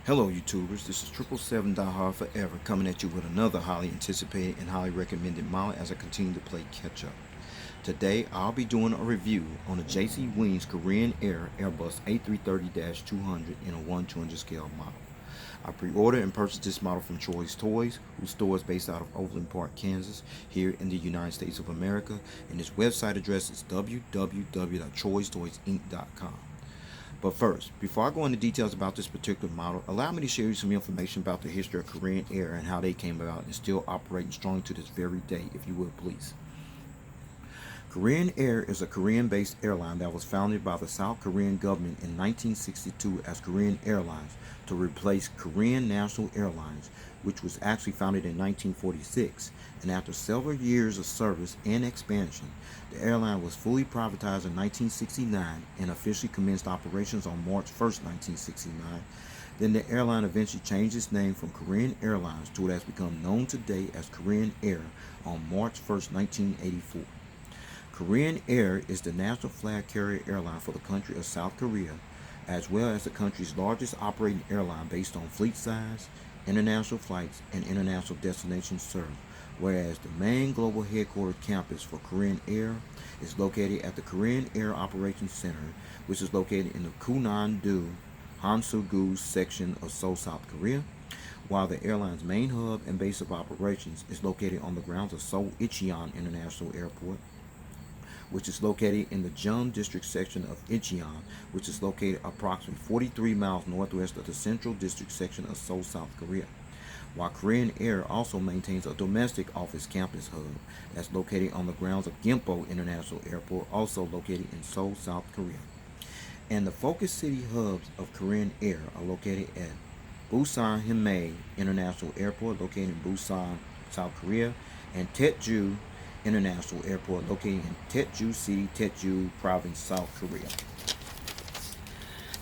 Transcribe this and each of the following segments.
Hello YouTubers, this is 777 Forever coming at you with another highly anticipated and highly recommended model as I continue to play catch up. Today I'll be doing a review on the JC Wings Korean Air Airbus A330-200 in a 1/200 scale model. I pre-ordered and purchased this model from Choi's Toys, whose store is based out of Overland Park, Kansas, here in the United States of America, and its website address is www.choistoysinc.com. But first, before I go into details about this particular model, allow me to share you some information about the history of Korean Air and how they came about and still operating strong to this very day, if you will, please. Korean Air is a Korean-based airline that was founded by the South Korean government in 1962 as Korean Airlines to replace Korean National Airlines, which was actually founded in 1946. And after several years of service and expansion, the airline was fully privatized in 1969 and officially commenced operations on March 1st, 1969. Then the airline eventually changed its name from Korean Airlines to what has become known today as Korean Air on March 1st, 1984. Korean Air is the national flag carrier airline for the country of South Korea, as well as the country's largest operating airline based on fleet size, international flights, and international destinations served, whereas the main global headquarters campus for Korean Air is located at the Korean Air Operations Center, which is located in the Kunnan-do, Hansu-gu section of Seoul, South Korea, while the airline's main hub and base of operations is located on the grounds of Seoul Incheon International Airport, which is located in the Jeon District section of Incheon, which is located approximately 43 miles northwest of the Central District section of Seoul, South Korea. While Korean Air also maintains a domestic office campus hub that's located on the grounds of Gimpo International Airport, also located in Seoul, South Korea. And the focus city hubs of Korean Air are located at Busan Himmae International Airport, located in Busan, South Korea, and Taegeuk International Airport, located in Taeju City, Taeju Province, South Korea.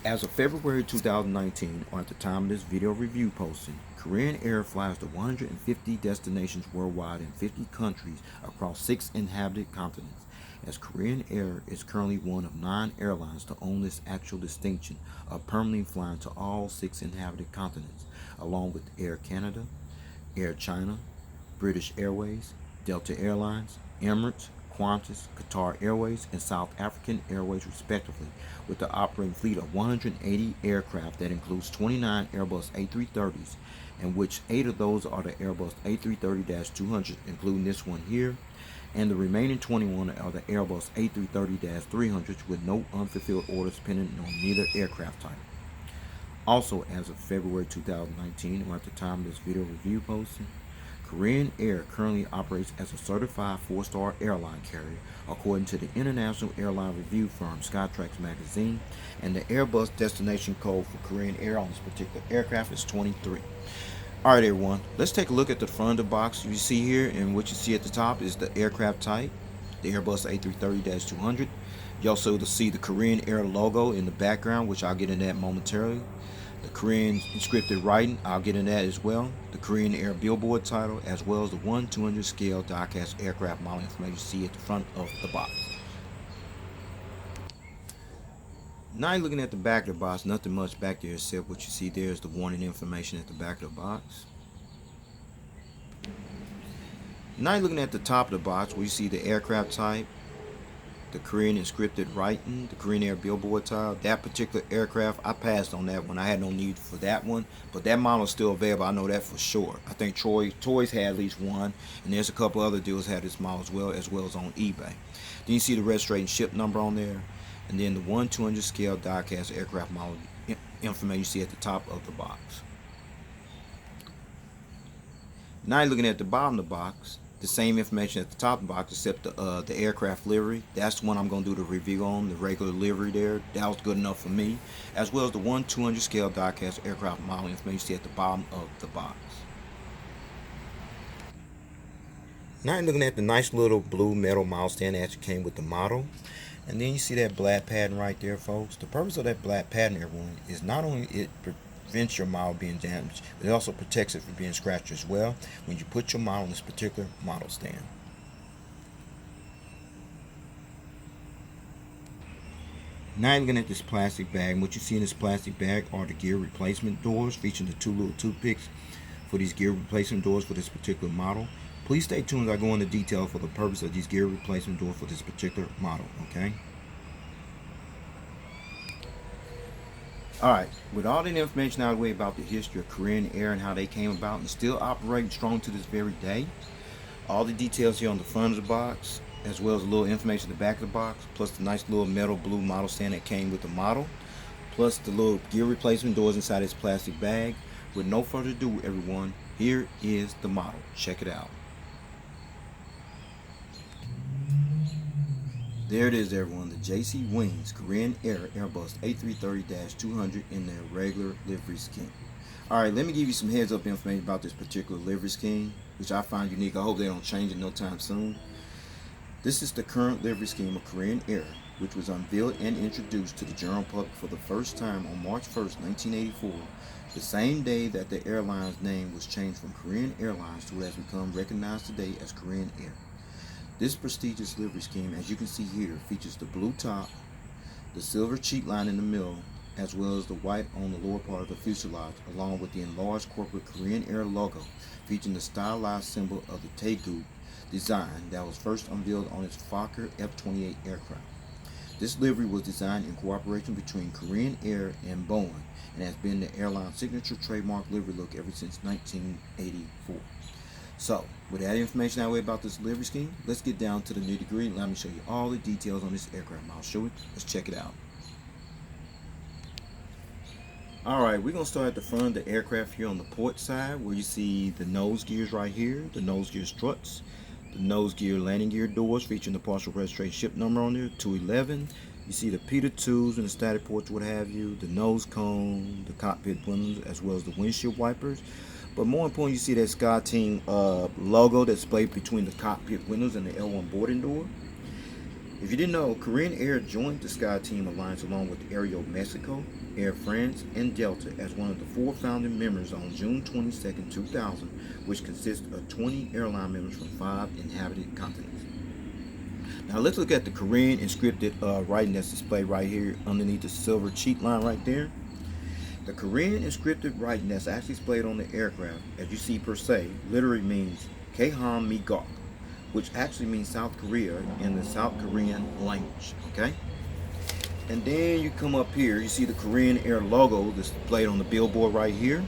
As of February 2019, or at the time of this video review posting, Korean Air flies to 150 destinations worldwide in 50 countries across 6 inhabited continents, as Korean Air is currently one of 9 airlines to own this actual distinction of permanently flying to all 6 inhabited continents, along with Air Canada, Air China, British Airways, Delta Airlines, Emirates, Qantas, Qatar Airways, and South African Airways respectively, with the operating fleet of 180 aircraft that includes 29 Airbus A330s, in which 8 of those are the Airbus A330-200, including this one here, and the remaining 21 are the Airbus A330-300s with no unfulfilled orders pending on neither aircraft type. Also, as of February 2019, or at the time of this video review posting, Korean Air currently operates as a certified 4-star airline carrier according to the international airline review firm Skytrax magazine, and the Airbus destination code for Korean Air on this particular aircraft is 23. Alright everyone, let's take a look at the front of the box you see here, and what you see at the top is the aircraft type, the Airbus A330-200. You also see the Korean Air logo in the background, which I'll get into that momentarily. The Korean inscripted writing, I'll get into that as well. The Korean Air billboard title, as well as the 1/200 scale diecast aircraft model information you see at the front of the box. Now you're looking at the back of the box, nothing much back there except what you see there is the warning information at the back of the box. Now you're looking at the top of the box where you see the aircraft type, the Korean inscripted writing, the Korean Air billboard tile. That particular aircraft, I passed on that one. I had no need for that one, but that model is still available. I know that for sure. I think Toys had at least one, and there's a couple other dealers had this model as well as on eBay. Then you see the registration ship number on there, and then the 1/200 scale diecast aircraft model information you see at the top of the box. Now you're looking at the bottom of the box. The same information at the top of the box, except the aircraft livery. That's the one I'm going to do the review on, the regular livery there. That was good enough for me. As well as the 1/200 scale diecast aircraft model information you see at the bottom of the box. Now you're looking at the nice little blue metal model stand that came with the model. And then you see that black pattern right there, folks. The purpose of that black pattern, everyone, is not only it prevents your model being damaged, but it also protects it from being scratched as well when you put your model on this particular model stand. Now you're looking at this plastic bag, and what you see in this plastic bag are the gear replacement doors, featuring the 2 little toothpicks for these gear replacement doors for this particular model. Please stay tuned as I go into detail for the purpose of these gear replacement doors for this particular model, okay? Alright, with all the information out of the way about the history of Korean Air and how they came about and still operating strong to this very day, all the details here on the front of the box, as well as a little information in the back of the box, plus the nice little metal blue model stand that came with the model, plus the little gear replacement doors inside this plastic bag. With no further ado, everyone, here is the model. Check it out. There it is, everyone, the JC Wings Korean Air Airbus A330-200 in their regular livery scheme. Alright, let me give you some heads up information about this particular livery scheme, which I find unique. I hope they don't change it no time soon. This is the current livery scheme of Korean Air, which was unveiled and introduced to the general public for the first time on March 1st, 1984, the same day that the airline's name was changed from Korean Airlines to what has become recognized today as Korean Air. This prestigious livery scheme, as you can see here, features the blue top, the silver cheatline in the middle, as well as the white on the lower part of the fuselage, along with the enlarged corporate Korean Air logo, featuring the stylized symbol of the Taegeuk design that was first unveiled on its Fokker F-28 aircraft. This livery was designed in cooperation between Korean Air and Boeing and has been the airline's signature trademark livery look ever since 1984. So, with that information out of the way about this livery scheme, let's get down to the nitty-gritty. Let me show you all the details on this aircraft. I'll show it. Let's check it out. Alright, we're going to start at the front of the aircraft here on the port side, where you see the nose gears right here, the nose gear struts, the nose gear landing gear doors featuring the partial registration ship number on there, 211. You see the P2s and the static ports, what have you, the nose cone, the cockpit windows, as well as the windshield wipers. But more important, you see that SkyTeam logo that's displayed between the cockpit windows and the L1 boarding door. If you didn't know, Korean Air joined the SkyTeam alliance along with Aero Mexico, Air France, and Delta as one of the 4 founding members on June 22, 2000, which consists of 20 airline members from 5 inhabited continents. Now let's look at the Korean inscripted writing that's displayed right here underneath the silver cheat line right there. The Korean inscripted writing that's actually displayed on the aircraft, as you see per se, literally means Keham Migok, which actually means South Korea in the South Korean language, okay? And then you come up here, you see the Korean Air logo displayed on the billboard right here.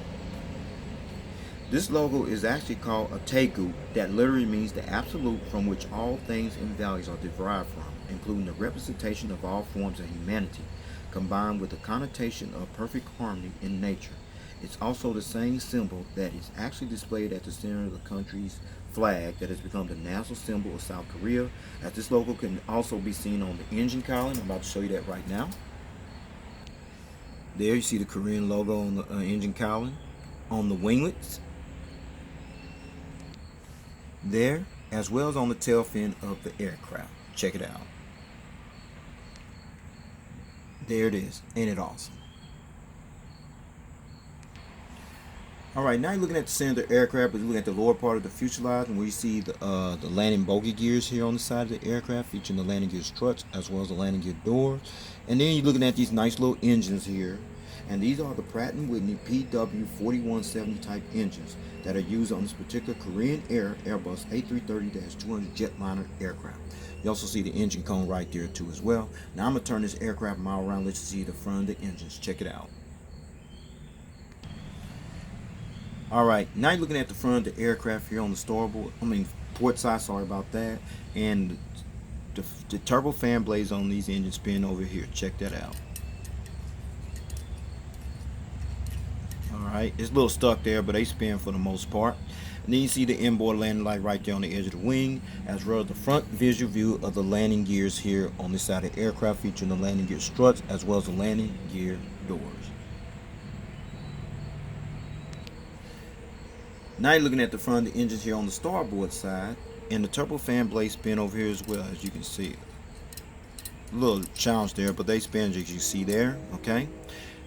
This logo is actually called a Taegeuk, that literally means the absolute from which all things and values are derived from, including the representation of all forms of humanity, combined with the connotation of perfect harmony in nature. It's also the same symbol that is actually displayed at the center of the country's flag that has become the national symbol of South Korea, as this logo can also be seen on the engine cowling. I'm about to show you that right now. There you see the Korean logo on the engine cowling, on the winglets, there, as well as on the tail fin of the aircraft. Check it out. There it is. Ain't it awesome? Alright, now you're looking at the center of the aircraft, but you're looking at the lower part of the fuselage, and where you see the landing bogey gears here on the side of the aircraft, featuring the landing gear struts as well as the landing gear doors. And then you're looking at these nice little engines here, and these are the Pratt & Whitney PW4170 type engines that are used on this particular Korean Air Airbus A330-200 jetliner aircraft. You also see the engine cone right there too as well. Now I'm going to turn this aircraft model around, let you see the front of the engines. Check it out. Alright, now you're looking at the front of the aircraft here on the port side, sorry about that. And the turbo fan blades on these engines spin over here. Check that out. Alright, it's a little stuck there, but they spin for the most part. And then you see the inboard landing light right there on the edge of the wing, as well as the front visual view of the landing gears here on this side of the aircraft, featuring the landing gear struts as well as the landing gear doors. Now you're looking at the front of the engines here on the starboard side, and the turbofan blades spin over here as well, as you can see. A little challenge there, but they spin as you see there, okay?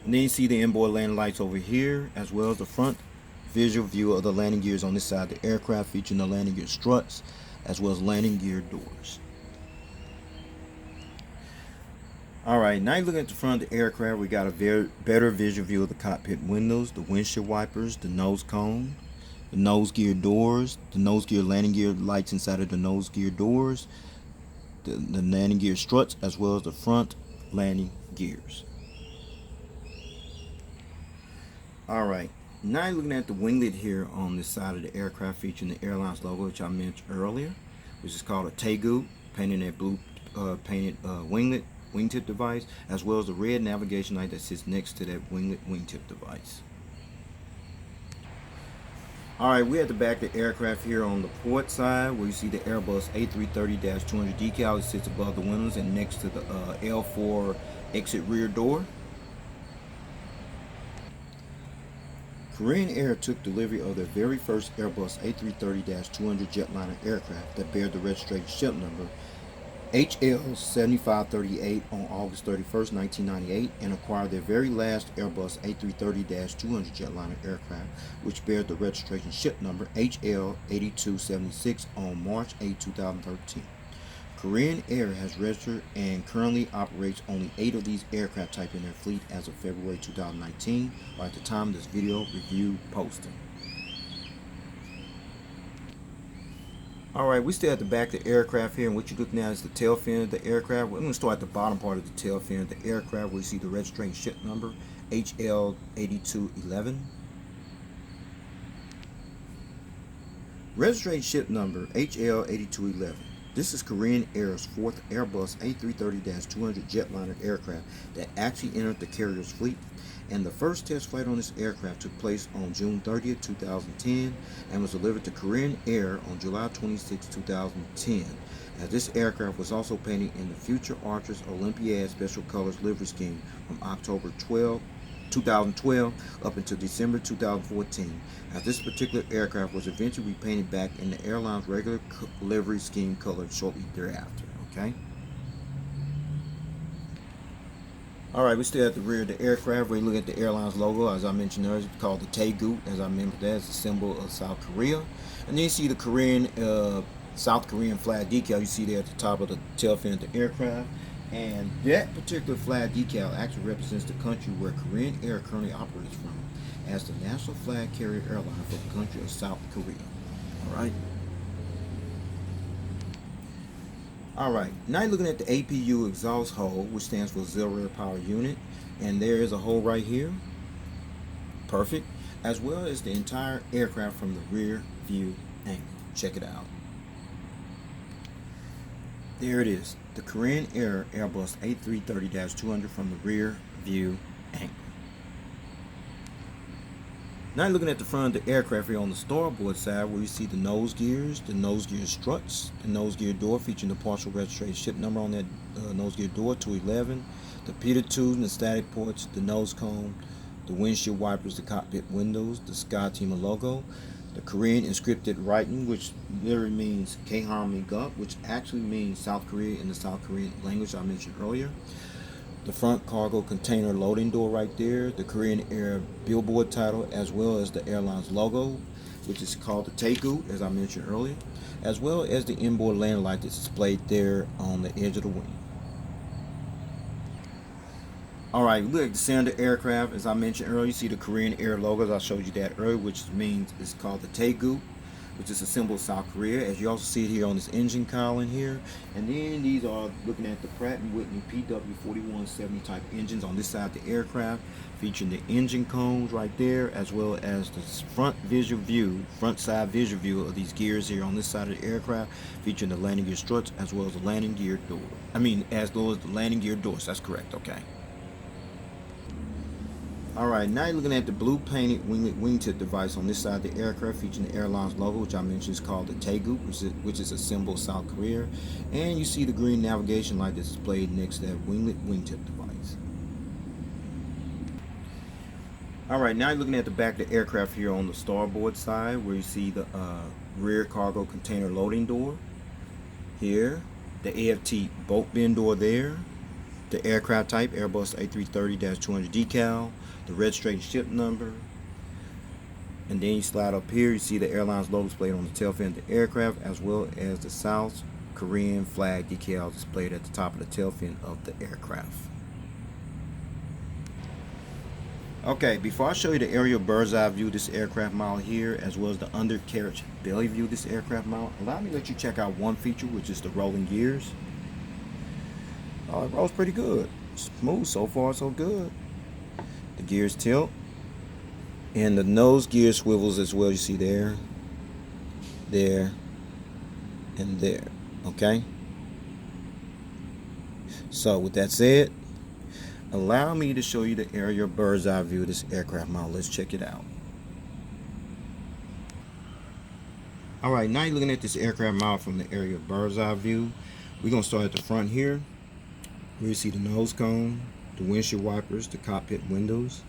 And then you see the inboard landing lights over here, as well as the front visual view of the landing gears on this side of the aircraft, featuring the landing gear struts as well as landing gear doors. Alright, now you're looking at the front of the aircraft. We got a better visual view of the cockpit windows, the windshield wipers, the nose cone, the nose gear doors, the nose gear landing gear lights inside of the nose gear doors, the landing gear struts, as well as the front landing gears. Alright, now you're looking at the winglet here on this side of the aircraft, featuring the airline's logo, which I mentioned earlier, which is called a Taegeuk, painted that blue painted winglet wingtip device, as well as the red navigation light that sits next to that winglet wingtip device. Alright, we're at the back of the aircraft here on the port side, where you see the Airbus A330-200 decal. It sits above the windows and next to the L4 exit rear door. Korean Air took delivery of their very first Airbus A330-200 jetliner aircraft that bear the registration ship number HL7538 on August 31st, 1998, and acquired their very last Airbus A330-200 jetliner aircraft, which bears the registration ship number HL8276 on March 8, 2013. Korean Air has registered and currently operates only 8 of these aircraft type in their fleet as of February 2019, or at the time of this video review posting. Alright, we still at the back of the aircraft here, and what you're looking at is the tail fin of the aircraft. We're going to start at the bottom part of the tail fin of the aircraft, where you see the registration ship number HL8211. Registration ship number HL8211. This is Korean Air's 4th Airbus A330-200 jetliner aircraft that actually entered the carrier's fleet, and the first test flight on this aircraft took place on June 30th, 2010, and was delivered to Korean Air on July 26, 2010, as this aircraft was also painted in the Future Archers Olympiad Special Colors livery scheme from October 2012 up until December 2014, as this particular aircraft was eventually repainted back in the airline's regular livery scheme color shortly thereafter. Okay. Alright, we're still at the rear of the aircraft. We're looking at the airline's logo, as I mentioned earlier, it's called the Taegeuk, as I mentioned that, it's a symbol of South Korea. And then you see the Korean, South Korean flag decal you see there at the top of the tail fin of the aircraft. And that particular flag decal actually represents the country where Korean Air currently operates from, as the national flag carrier airline for the country of South Korea. Alright. Alright, now you're looking at the APU exhaust hole, which stands for Auxiliary Power Unit, and there is a hole right here, perfect, as well as the entire aircraft from the rear view angle. Check it out. There it is, the Korean Air Airbus A330-200 from the rear view angle. Now you're looking at the front of the aircraft here on the starboard side, where you see the nose gear struts, the nose gear door featuring the partial registration ship number on that nose gear door, 211, the pitot tubes and the static ports, the nose cone, the windshield wipers, the cockpit windows, the SkyTeam logo, the Korean inscripted writing, which literally means K-Ham-Mi-Gup, which actually means South Korea in the South Korean language I mentioned earlier. The front cargo container loading door right there, the Korean Air billboard title, as well as the airline's logo, which is called the Taegeuk, as I mentioned earlier, as well as the inboard landing light that's displayed there on the edge of the wing. Alright, look at the center of the aircraft. As I mentioned earlier, you see the Korean Air logos. I showed you that earlier, which means it's called the Taegeuk, which is a symbol of South Korea, as you also see it here on this engine cowling here. And then these are looking at the Pratt & Whitney PW4170 type engines on this side of the aircraft, featuring the engine cones right there, as well as the front side visual view of these gears here on this side of the aircraft, featuring the landing gear struts, as well as the landing gear door. As well as the landing gear doors. That's correct. Okay. Alright, now you're looking at the blue painted wingtip device on this side of the aircraft, featuring the airline's logo, which I mentioned is called the Taegeuk, which is a symbol of South Korea. And you see the green navigation light that's displayed next to that wingtip device. Alright, now you're looking at the back of the aircraft here on the starboard side, where you see the rear cargo container loading door here, the AFT boat bin door there, the aircraft type Airbus A330-200 decal, the registration ship number, and then you slide up here, you see the airline's logo displayed on the tail fin of the aircraft, as well as the South Korean flag decal displayed at the top of the tail fin of the aircraft. Okay, before I show you the aerial bird's eye view of this aircraft model here, as well as the undercarriage belly view of this aircraft model, allow me to let you check out one feature, which is the rolling gears. Oh, it rolls pretty good. Smooth, so far so good. The gears tilt. And the nose gear swivels as well. You see there, there, and there. Okay? So with that said, allow me to show you the aerial bird's eye view of this aircraft model. Let's check it out. Alright, now you're looking at this aircraft model from the aerial bird's eye view. We're going to start at the front here, where you see the nose cone, the windshield wipers, the cockpit windows.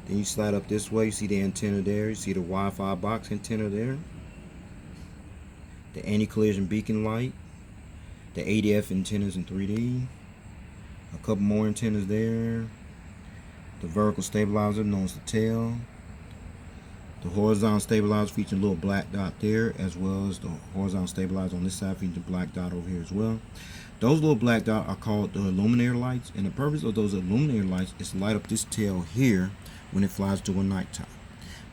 Then you slide up this way, you see the antenna there, you see the Wi-Fi box antenna there, the anti-collision beacon light, the ADF antennas in 3D, a couple more antennas there, the vertical stabilizer known as the tail, the horizontal stabilizer featuring a little black dot there, as well as the horizontal stabilizer on this side featuring a black dot over here as well. Those little black dots are called the illuminator lights, and the purpose of those illuminator lights is to light up this tail here when it flies during nighttime.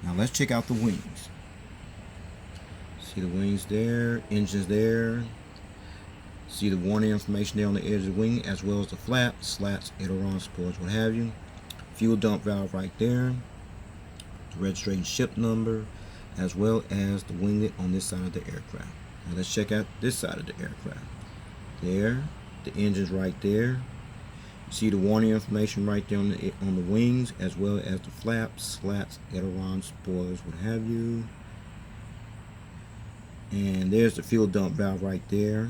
Now let's check out the wings. See the wings there, engines there. See the warning information there on the edge of the wing, as well as the flaps, slats, ailerons, spoilers, what have you. Fuel dump valve right there. The registration ship number, as well as the winglet on this side of the aircraft. Now let's check out this side of the aircraft. There, the engine's right there. See the warning information right there on the wings, as well as the flaps, slats, ailerons, spoilers, what have you. And there's the fuel dump valve right there,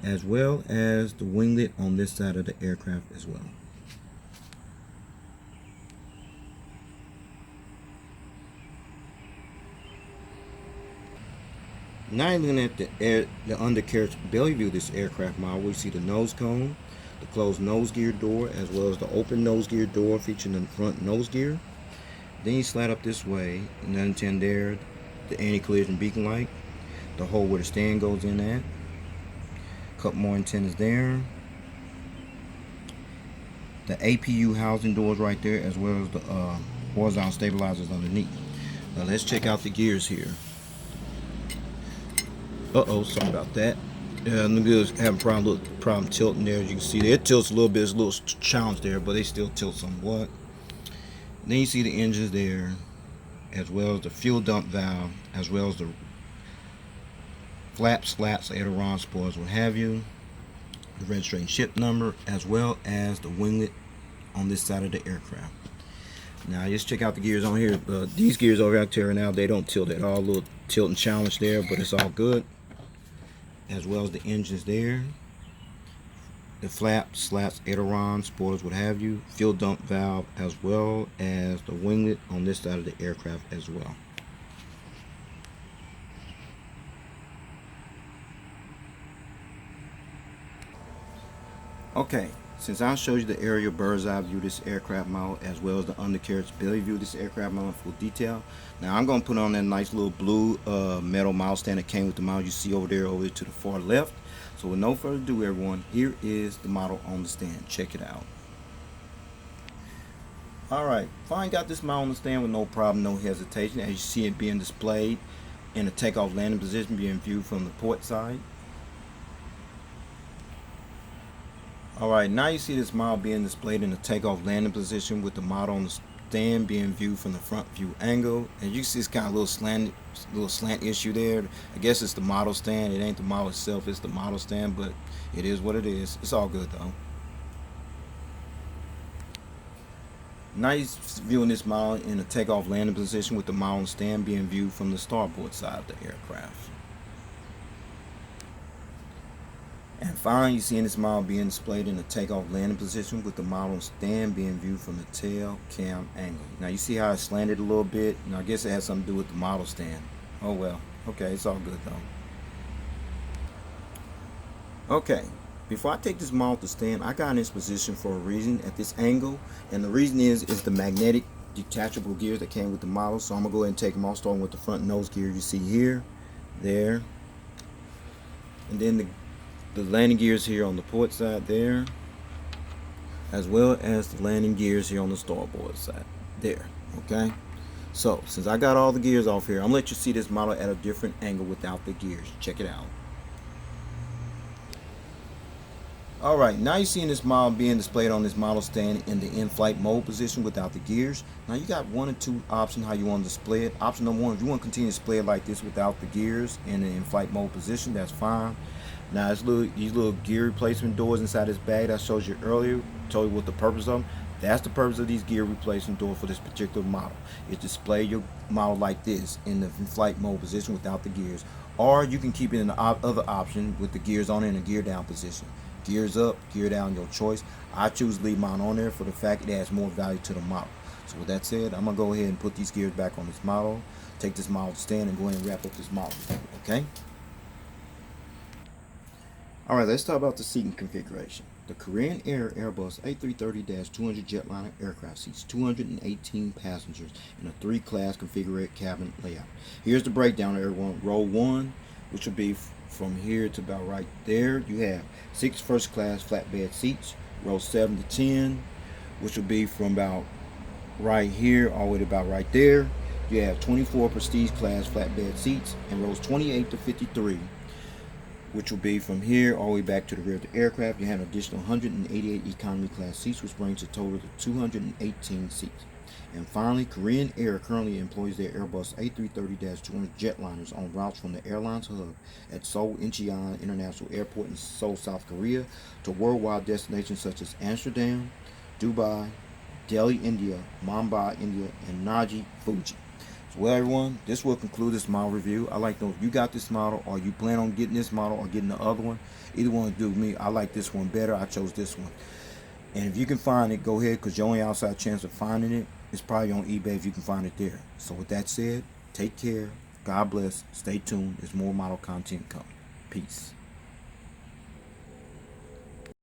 as well as the winglet on this side of the aircraft as well. Now you're looking at the undercarriage belly view of this aircraft model, where you see the nose cone, the closed nose gear door, as well as the open nose gear door featuring the front nose gear. Then you slide up this way, and then antenna there, the anti-collision beacon light, the hole where the stand goes in at, a couple more antennas there, the APU housing doors right there, as well as the horizontal stabilizers underneath. Now let's check out the gears here. Sorry about that. The gears having problem tilting there. As you can see, it tilts a little bit. It's a little challenge there, but they still tilt somewhat. Then you see the engines there, as well as the fuel dump valve, as well as the flaps, slats, ailerons, spoilers, what have you. The registration ship number, as well as the winglet on this side of the aircraft. Now just check out the gears on here. These gears over here now, they don't tilt at all. A little tilt and challenge there, but it's all good. As well as the engines there, the flaps, slats, ailerons, spoilers, what have you, fuel dump valve, as well as the winglet on this side of the aircraft as well. Okay, since I showed you the aerial bird's eye view of this aircraft model, as well as the undercarriage belly view of this aircraft model in full detail, now I'm going to put on that nice little blue metal model stand that came with the model you see over there to the far left. So with no further ado, everyone, here is the model on the stand. Check it out. Alright, fine, got this model on the stand with no problem, no hesitation. As you see it being displayed in a takeoff landing position, being viewed from the port side. Alright, now you see this model being displayed in the takeoff landing position with the model on the stand being viewed from the front view angle. And you can see it's kind of a little slant issue there. I guess it's the model stand. It ain't the model itself, it's the model stand, but it is what it is. It's all good though. Now you're viewing this model in a takeoff landing position with the model on the stand being viewed from the starboard side of the aircraft. And finally, you're seeing this model being displayed in the takeoff landing position with the model stand being viewed from the tail cam angle. Now you see how it's slanted a little bit. Now I guess it has something to do with the model stand. Oh well. Okay, it's all good though. Okay, before I take this model to stand, I got in this position for a reason at this angle. And the reason is the magnetic detachable gears that came with the model. So I'm going to go ahead and take them off, starting with the front nose gear you see here, there. And then the landing gears here on the port side there, as well as the landing gears here on the starboard side. There, okay? So, since I got all the gears off here, I'm gonna let you see this model at a different angle without the gears. Check it out. Alright, now you're seeing this model being displayed on this model stand in the in-flight mode position without the gears. Now you got one or two options how you want to display it. Option number one, if you want to continue to display it like this without the gears in the in-flight mode position, that's fine. Now these little gear replacement doors inside this bag that I showed you earlier, told you what the purpose of them. That's the purpose of these gear replacement door for this particular model. Is display your model like this in the in-flight mode position without the gears. Or you can keep it in the other option with the gears on it in a gear down position. Gears up, gear down, your choice. I choose to leave mine on there for the fact it adds more value to the model. So with that said, I'm going to go ahead and put these gears back on this model, take this model to stand, and go ahead and wrap up this model. Okay? Alright, let's talk about the seating configuration. The Korean Air Airbus A330-200 jetliner aircraft seats 218 passengers in a 3-class configured cabin layout. Here's the breakdown of everyone. Row 1, which will be from here to about right there. You have 6 first-class flatbed seats. Row 7 to 10, which will be from about right here all the way to about right there. You have 24 prestige class flatbed seats, and rows 28 to 53, which will be from here all the way back to the rear of the aircraft. You have an additional 188 economy class seats, which brings a total of 218 seats. And finally, Korean Air currently employs their Airbus A330-200 jetliners on routes from the airline's hub at Seoul Incheon International Airport in Seoul, South Korea, to worldwide destinations such as Amsterdam, Dubai, Delhi, India, Mumbai, India, and Naji, Fuji. So, well, everyone, this will conclude this model review. I like to know if you got this model, or you plan on getting this model or getting the other one. Either one will do with me. I like this one better. I chose this one. And if you can find it, go ahead, because your only outside chance of finding it is probably on eBay if you can find it there. So with that said, take care. God bless. Stay tuned. There's more model content coming. Peace.